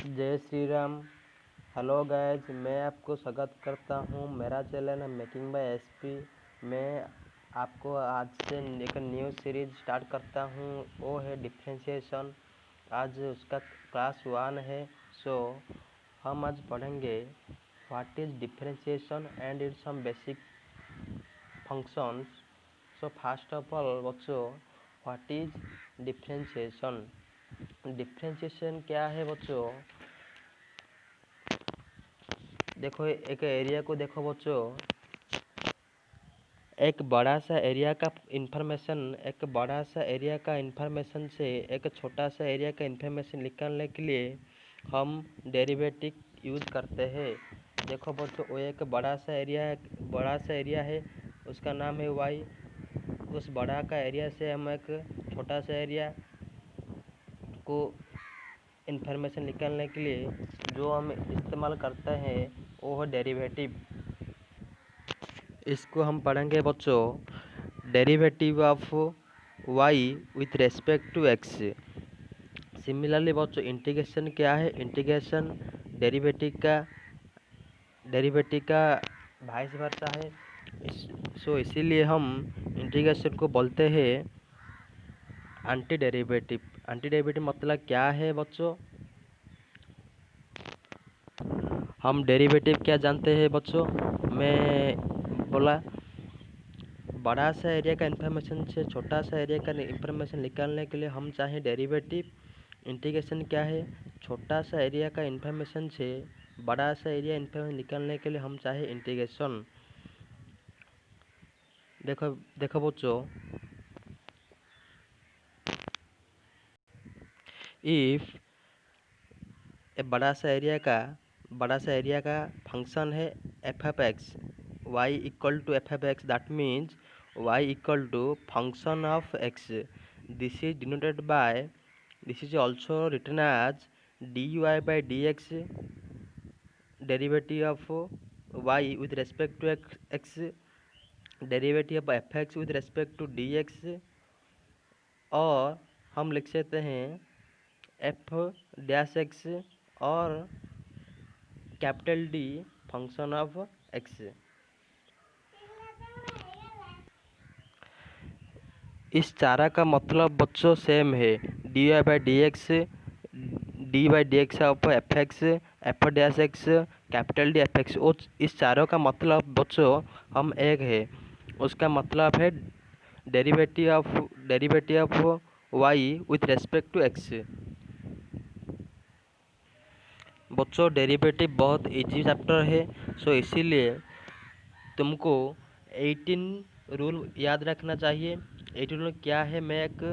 जय Shri Ram. Hello guys, मैं आपको स्वागत करता हूँ। मेरा चैनल है मेकिंग बाय एसपी। मैं आपको आज से एक न्यू सीरीज स्टार्ट करता हूँ, वो है डिफ्रेंशिएशन। आज उसका क्लास 1 है। सो हम आज पढ़ेंगे what is differentiation and its some basic functions. So first of all बच्चों, व्हाट इज डिफ्रेंशिएशन? डिफ्रेंशिएशन क्या है बच्चों? देखो, एक एरिया को देखो बच्चों, एक बड़ा सा एरिया का इंफॉर्मेशन से एक छोटा सा एरिया का इंफॉर्मेशन निकालने के लिए हम डेरिवेटिव यूज करते हैं। देखो बच्चों, वो एक बड़ा सा एरिया है, उसका नाम है वाई। उस बड़ा का एरिया से हम एक छोटा सा एरिया को इंफॉर्मेशन निकालने के लिए जो हम इस्तेमाल करते हैं वो है डेरिवेटिव। इसको हम पढ़ेंगे बच्चों, derivative of y with respect to x. Similarly बच्चों, इंटीग्रेशन क्या है? इंटीग्रेशन डेरिवेटिव का वाइस वर्सा है। सो इसीलिए हम इंटीग्रेशन को बोलते हैं एंटी डेरिवेटिव। एंटी डेरिवेटिव मतलब क्या है बच्चों? हम डेरिवेटिव क्या जानते हैं बच्चों? मैं बोला, बड़ा सा एरिया का इंफॉर्मेशन से छोटा सा एरिया का इंफॉर्मेशन निकालने के लिए हम चाहे डेरिवेटिव। इंटीग्रेशन क्या है? छोटा सा एरिया का इंफॉर्मेशन से बड़ा सा एरिया इंफॉर्मेशन निकालने के लिए हम चाहे इंटीग्रेशन। देखो देखो बच्चों, इफ बड़ा सा एरिया का फंक्शन है f f x, y equal to f f x, that means y equal to function of x. This is denoted by, this is also written as dy by dx, derivative of y with respect to x, derivative of fx with respect to dx, और हम लिख सकते हैं f dash x और capital D function of x. इस चारा का मतलब बच्चों सेम है, d y by d x of f x, f dash x, capital D f x. वो इस चारों का मतलब बच्चों हम एक है। उसका मतलब है derivative of y with respect to x. बच्चों, डेरिवेटिव बहुत इजी चैप्टर है। सो इसीलिए तुमको 18 रूल याद रखना चाहिए। 18 रूल क्या है, मैं एक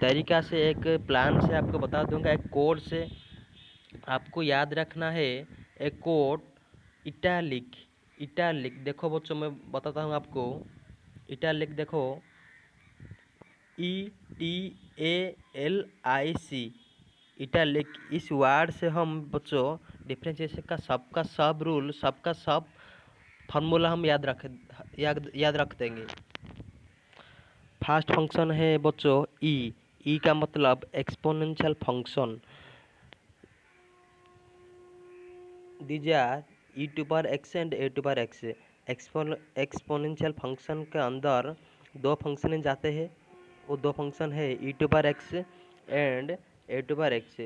तरीका से, एक प्लान से आपको बता दूंगा। एक कोड से आपको याद रखना है। एक कोड इटैलिक देखो बच्चों, मैं बताता हूँ आपको। इटैलिक देखो, ETALIC, इटैलिक। इस वर्ड से हम बच्चों डिफरेंशिएशन का सब रूल, सबका सब फार्मूला हम याद रख देंगे। फर्स्ट फंक्शन है बच्चों ई का मतलब exponential function. These are e to power x and a to power x. Exponential function के अंदर दो फंक्शन जाते हैं। वो दो फंक्शन है e to power x and a to power x.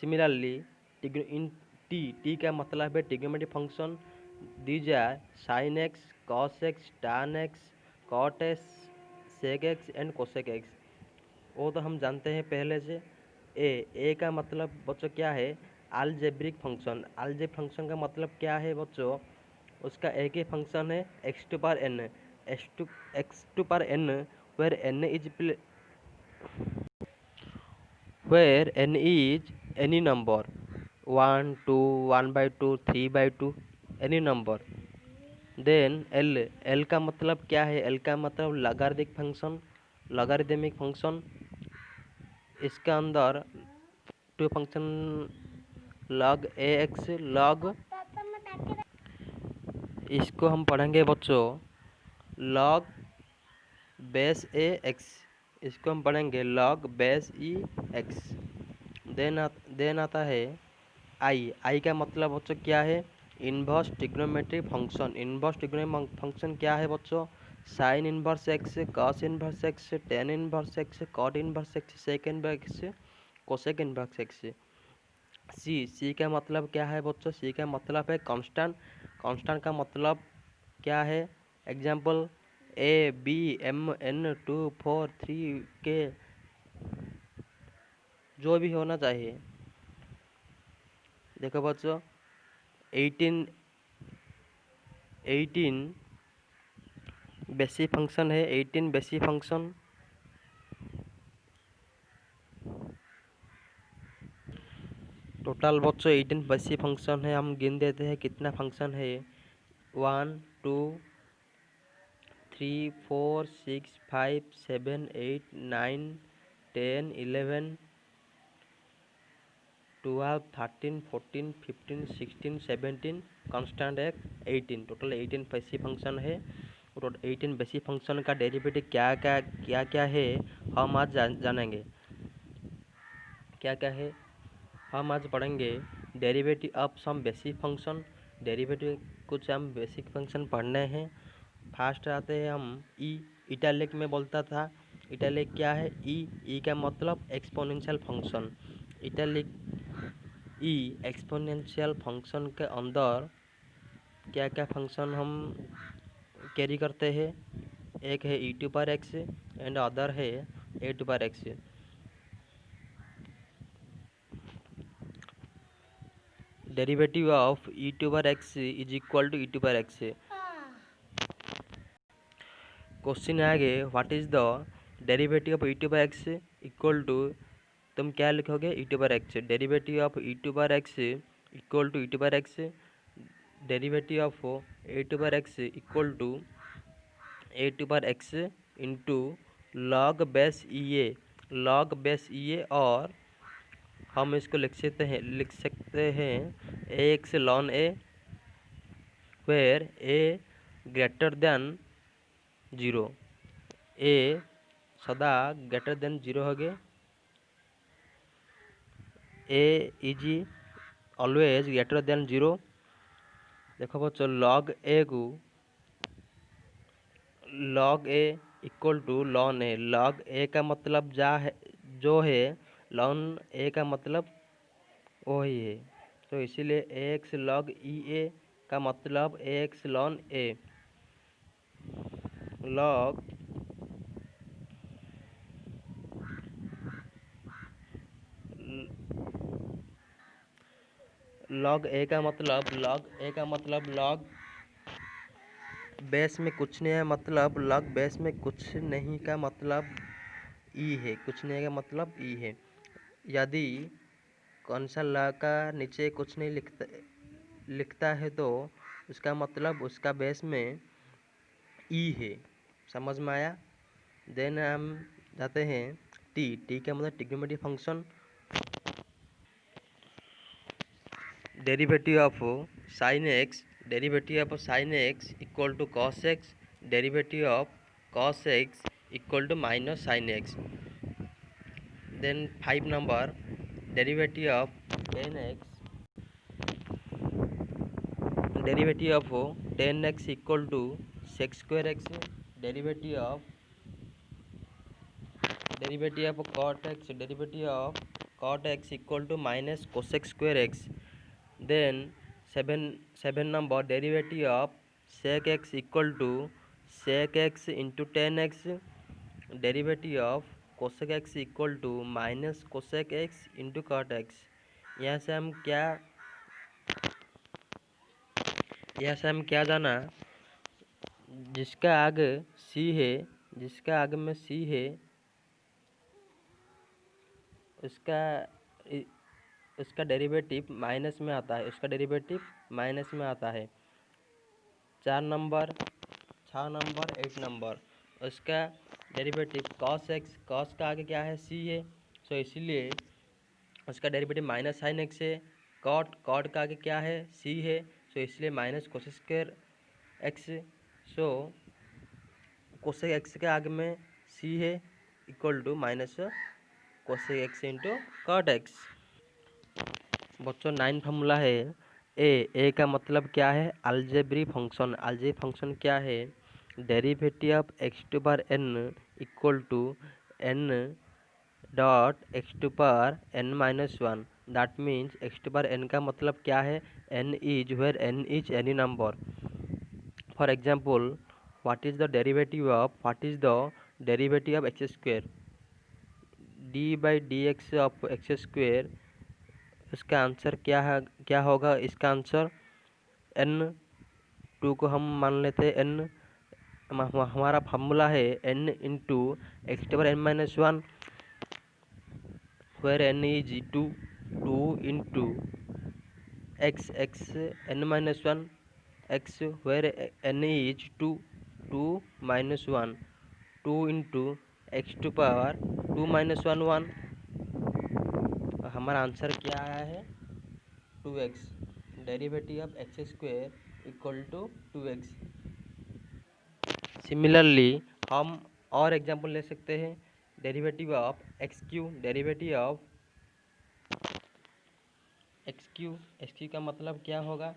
Similarly in T का मतलब है trigonometric function. These are sine x, cos x, tan x, cot x, sec x and cosec x. वो तो हम जानते हैं पहले से। ए का मतलब बच्चों क्या है? Algebraic function. अलजेब्रिक फंक्शन का मतलब क्या है बच्चों? उसका एक ही फंक्शन है x to power n, x to power n, where n is any number, 1 2 1/2 3/2, any number. Then l का मतलब क्या है? एल का मतलब लॉगरिदमिक फंक्शन। इसके अंदर two function log a x, log, इसको हम पढ़ेंगे बच्चों लॉग बेस ए एक्स। इसको हम पढ़ेंगे log base e x. Then आता है आई का मतलब बच्चों क्या है, inverse trigonometric function. Inverse trigonometric function क्या है बच्चों, sine inverse x, cos inverse x, tan inverse x, cot inverse x, sec inverse x, cosec inverse x. C का मतलब क्या है बच्चों, सी का मतलब है कांस्टेंट। कांस्टेंट का मतलब क्या है, एग्जाम्पल ABMN243 के जो भी होना चाहिए। देखो बच्चों 18 बेसिक फंक्शन है, 18 बेसिक फंक्शन। टोटल बच्चों 18 बेसिक फंक्शन है। हम गिन देते हैं कितना फंक्शन है, 1 2 3 4 6 5 7 8 9 10 11 12 13 14 15 16 17 कांस्टेंट है 18। टोटल 18 बेसिक फंक्शन है। और 18 बेसिक फंक्शन का डेरिवेटिव क्या क्या है हम आज जानेंगे। क्या क्या है हम आज पढ़ेंगे, derivative of some basic function. Derivative कुछ हम बेसिक फंक्शन पढ़ने हैं। फास्ट आते हैं हम ई, इटैलिक में बोलता था। इटैलिक क्या है, ई का मतलब एक्सपोनेंशियल फंक्शन। इटैलिक ई एक्सपोनेंशियल फंक्शन के अंदर क्या क्या फंक्शन हम कैरी करते हैं, एक है e to power x and other है a to power x. Derivative of e to power x is equal to e to power x. Question है आगे, what is the derivative of e to power x equal to, तुम क्या लिखोगे, e to power x. Derivative of e to power x equal to e to power x. Derivative of a to power x equal to A to power x into log base e a, log base e a. और हम इसको लिख सकते हैं a x ln a, where a greater than 0। A सदा greater than 0 हो गए। A is always greater than 0। देखो बच्चों log a equal to ln a. Log a का मतलब जो है, लॉन ए का मतलब वही है। तो इसीलिए ए एक्स लॉग ई ए का मतलब ए x ln a. Log log base में कुछ नहीं है, मतलब लॉग बेस में कुछ नहीं का मतलब ई है, कुछ नहीं का मतलब ई है। यदि कौन सा लॉग का नीचे कुछ नहीं लिखता है तो उसका मतलब उसका बेस में ई है। समझ में आया। देन हम जाते हैं टी का मतलब trigonometric function. Derivative of sine x equal to cos x. Derivative of cos x equal to minus sine x. Then 5 number, derivative of tan x equal to sec square x. Derivative of cot x equal to minus cosec square x. Then 7 number, derivative of sec x equal to sec x into tan x. Derivative of cosec x equal to minus cosec x into cot x. यहाँ से हम क्या जाना, जिसका आगे में c है उसका डेरिवेटिव माइनस में आता है, छः नंबर 8 नंबर, उसका डेरिवेटिव कॉस का आगे क्या है, सी है। सो इसीलिए उसका डेरिवेटिव माइनस साइन एक्स है। कॉट का आगे क्या है, सी है। सो इसलिए minus cosec square x. So cosec x के आगे में सी है, equal to minus cosec x into cot x. बच्चों 9 फार्मूला है ए का मतलब क्या है? Algebraic function. अलजेब्रिक फंक्शन क्या है? Derivative of x to power n equal to n dot x to power n minus one. That means x to power n का मतलब क्या है? N is where n is any number. For example, what is the derivative of x square? D by d x of x square. इसका answer क्या होगा? इसका answer N to को हम मान लेते हैं एन। हमारा फार्मूला है n into x to power n minus one, where n is two into x n minus one, x where n is two minus one, two into x to power two minus one one. हमारा answer क्या आया है? 2x। Derivative of x square equal to 2x। Similarly हम और example ले सकते हैं। Derivative of x cube. Derivative of x cube का मतलब क्या होगा?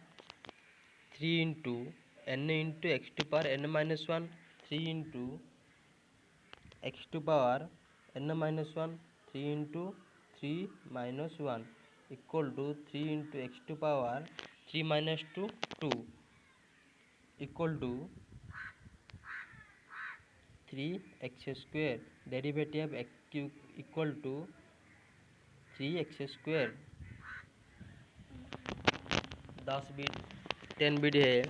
3 into n into x to power n minus one, 3 into x to power n minus one, 3 into 3 minus one equal to 3 into x to power 3 minus two 2 equal to 3x square. Derivative x cube equal to 3x square. 10 bit है।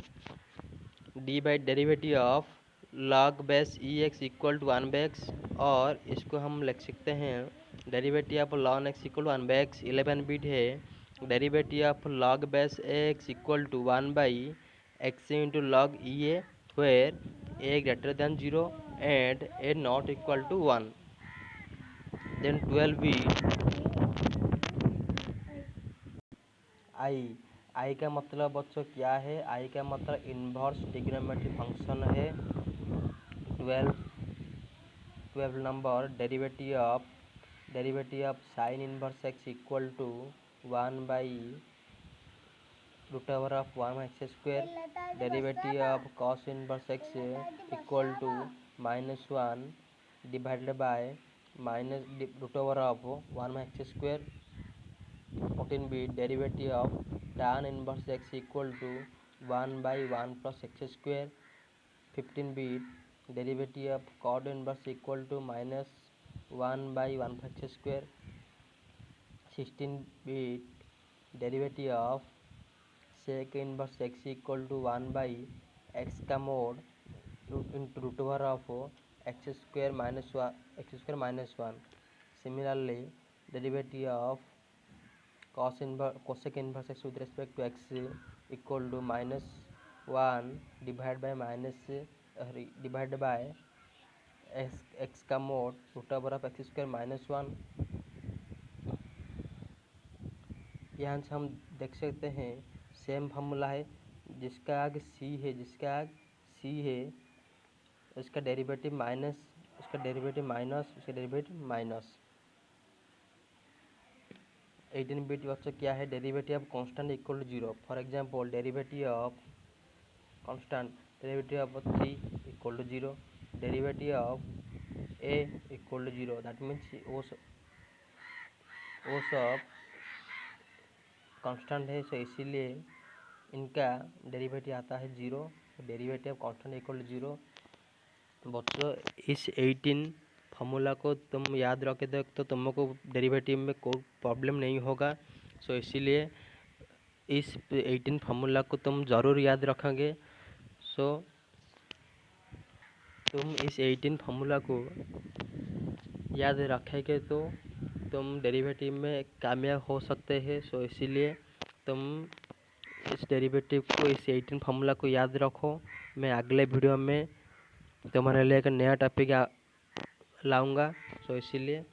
D by derivative of log base e x equal to one by x, और इसको हम लिख सकते हैं derivative of ln x equal to one by x. 11 bit है। Derivative of log base x equal to one by x into log e a, where a greater than 0 and a not equal to 1। Then 12 bit I का मतलब बच्चों क्या है? I का मतलब inverse trigonometric function है। 12 number derivative of sine inverse x equal to 1 by root over of 1 x square. Derivative of cos inverse x equal to -1 divided by minus root over of 1 x square. 14 bit derivative of tan inverse x equal to 1 by 1 plus x square. 15 bit derivative of cot inverse equal to -1 by 1 x square. 16 bit derivative of sec inverse x equal to 1 by x का mod into root over of x square minus one. Similarly derivative of cosec inverse x with respect to x equal to -1 divided by x का mod root over of x square minus one. यहाँ से हम देख सकते हैं same formula है। जिसका आगे c है इसका डेरिवेटिव माइनस, इसका डेरिवेटिव माइनस। 18 बिट बच्चों क्या है? Derivative of constant equal to 0। For example derivative of constant, derivative of 3 equal to 0, derivative of a equal to 0। That means वो सब कांस्टेंट है, सो इसीलिए इनका डेरिवेटिव आता है 0। Derivative of constant equal to 0। बच्चों इस 18 फार्मूला को तुम याद रखे तो तुमको डेरिवेटिव में कोई प्रॉब्लम नहीं होगा। सो इसीलिए इस 18 फार्मूला को तुम ज़रूर याद रखेंगे। सो तुम इस 18 फार्मूला को याद रखेंगे तो तुम डेरिवेटिव में कामयाब हो सकते हैं। सो इसीलिए तुम इस डेरिवेटिव को, इस 18 फार्मूला को याद रखो। मैं अगले वीडियो में तुम्हारे लिए एक नया टॉपिक लाऊंगा। सो इसीलिए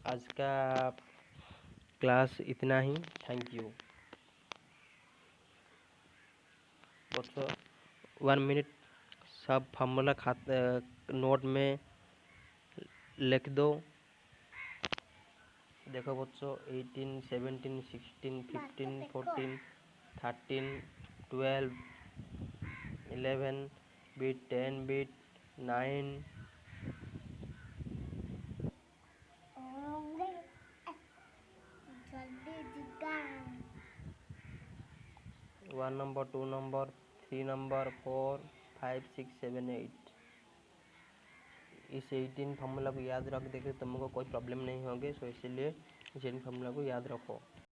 आज का क्लास इतना ही। थैंक यू बच्चों। 1 मिनट सब फार्मूला नोट में लिख दो। देखो बच्चों 18 17 16 15 14 13 12 11 bit 10 bit 9 1 number 2 number 3 number 4 5 6 7 8 इस 18 फार्मूला को याद रख देकर तुमको कोई प्रॉब्लम नहीं होगी। सो इसीलिए इस 18 फार्मूला को याद रखो।